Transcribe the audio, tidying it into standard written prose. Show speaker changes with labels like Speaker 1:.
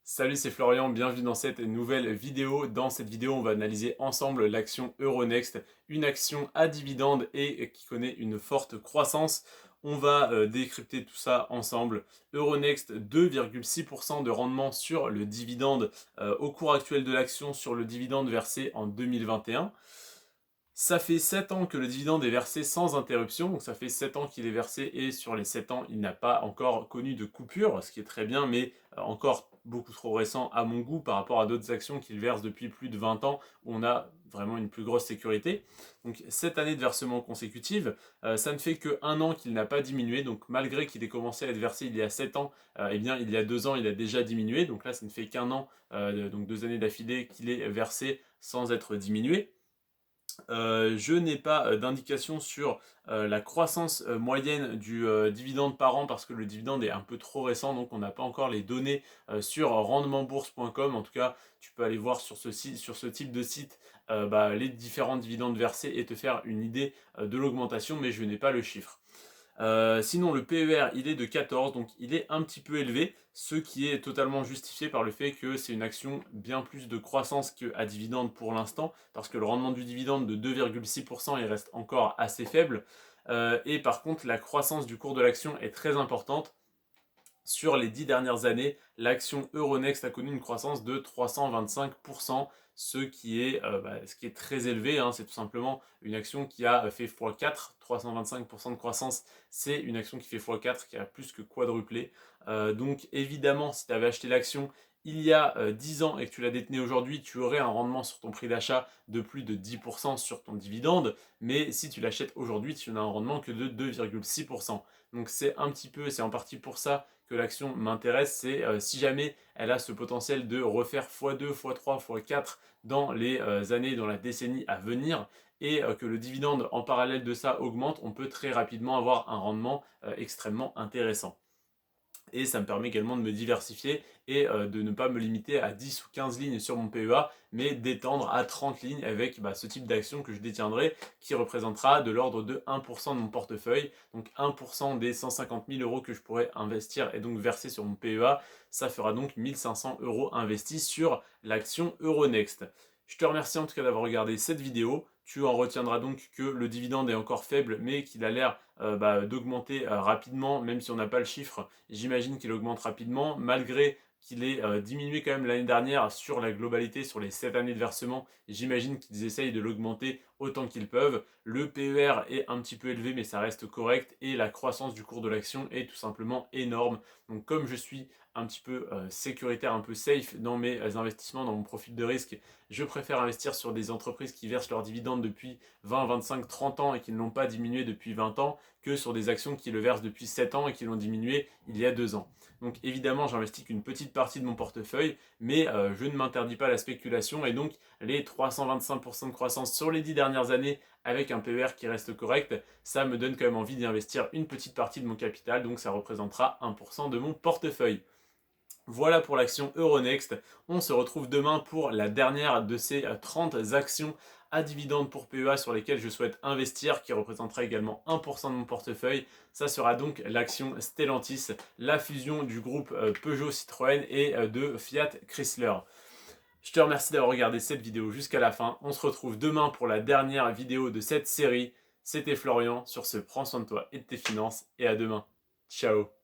Speaker 1: Salut, c'est Florian, bienvenue dans cette nouvelle vidéo. Dans cette vidéo, on va analyser ensemble l'action Euronext, une action à dividende et qui connaît une forte croissance. On va décrypter tout ça ensemble. Euronext, 2,6% de rendement sur le dividende au cours actuel de l'action sur le dividende versé en 2021. Ça fait 7 ans que le dividende est versé sans interruption, donc ça fait 7 ans qu'il est versé et sur les 7 ans, il n'a pas encore connu de coupure, ce qui est très bien, mais encore beaucoup trop récent à mon goût par rapport à d'autres actions qu'il verse depuis plus de 20 ans où on a vraiment une plus grosse sécurité. Donc cette année de versement consécutive, ça ne fait que 1 an qu'il n'a pas diminué, donc malgré qu'il ait commencé à être versé il y a 7 ans, eh bien il y a 2 ans il a déjà diminué, donc là ça ne fait qu'un an, donc 2 années d'affilée qu'il est versé sans être diminué. Je n'ai pas d'indication sur la croissance moyenne du dividende par an parce que le dividende est un peu trop récent, donc on n'a pas encore les données sur rendementbourse.com. En tout cas, tu peux aller voir sur ce type de site les différents dividendes versés et te faire une idée de l'augmentation, mais je n'ai pas le chiffre. Sinon, le PER, il est de 14, donc il est un petit peu élevé, ce qui est totalement justifié par le fait que c'est une action bien plus de croissance qu'à dividende pour l'instant, parce que le rendement du dividende de 2,6%, il reste encore assez faible. Et par contre, la croissance du cours de l'action est très importante. Sur les 10 dernières années, l'action Euronext a connu une croissance de 325%, ce qui est très élevé, hein. C'est tout simplement une action qui a fait x4, 325% de croissance, c'est une action qui fait x4, qui a plus que quadruplé. Donc évidemment, si tu avais acheté l'action il y a 10 ans et que tu la détenais aujourd'hui, tu aurais un rendement sur ton prix d'achat de plus de 10% sur ton dividende, mais si tu l'achètes aujourd'hui, tu n'as un rendement que de 2,6%. Donc c'est en partie pour ça que l'action m'intéresse, c'est si jamais elle a ce potentiel de refaire x2, x3, x4 dans les années, dans la décennie à venir, et que le dividende en parallèle de ça augmente, on peut très rapidement avoir un rendement extrêmement intéressant. Et ça me permet également de me diversifier et de ne pas me limiter à 10 ou 15 lignes sur mon PEA, mais d'étendre à 30 lignes avec ce type d'action que je détiendrai, qui représentera de l'ordre de 1% de mon portefeuille. Donc 1% des 150 000 euros que je pourrais investir et donc verser sur mon PEA, ça fera donc 1500 euros investis sur l'action Euronext. Je te remercie en tout cas d'avoir regardé cette vidéo. Tu en retiendras donc que le dividende est encore faible, mais qu'il a l'air d'augmenter rapidement, même si on n'a pas le chiffre. J'imagine qu'il augmente rapidement, malgré qu'il ait diminué quand même l'année dernière sur la globalité, sur les 7 années de versement. J'imagine qu'ils essayent de l'augmenter autant qu'ils peuvent. Le PER est un petit peu élevé, mais ça reste correct. Et la croissance du cours de l'action est tout simplement énorme. Donc comme je suis un petit peu sécuritaire, un peu safe dans mes investissements, dans mon profil de risque, je préfère investir sur des entreprises qui versent leurs dividendes depuis 20, 25, 30 ans et qui ne l'ont pas diminué depuis 20 ans que sur des actions qui le versent depuis 7 ans et qui l'ont diminué il y a 2 ans. Donc évidemment, j'investis qu'une petite partie de mon portefeuille, mais je ne m'interdis pas la spéculation et donc les 325% de croissance sur les 10 dernières années avec un PER qui reste correct, ça me donne quand même envie d'y investir une petite partie de mon capital, donc ça représentera 1% de mon portefeuille. Voilà pour l'action Euronext. On se retrouve demain pour la dernière de ces 30 actions à dividendes pour PEA sur lesquelles je souhaite investir, qui représentera également 1% de mon portefeuille. Ça sera donc l'action Stellantis, la fusion du groupe Peugeot Citroën et de Fiat Chrysler. Je te remercie d'avoir regardé cette vidéo jusqu'à la fin. On se retrouve demain pour la dernière vidéo de cette série. C'était Florian. Sur ce, prends soin de toi et de tes finances et à demain. Ciao.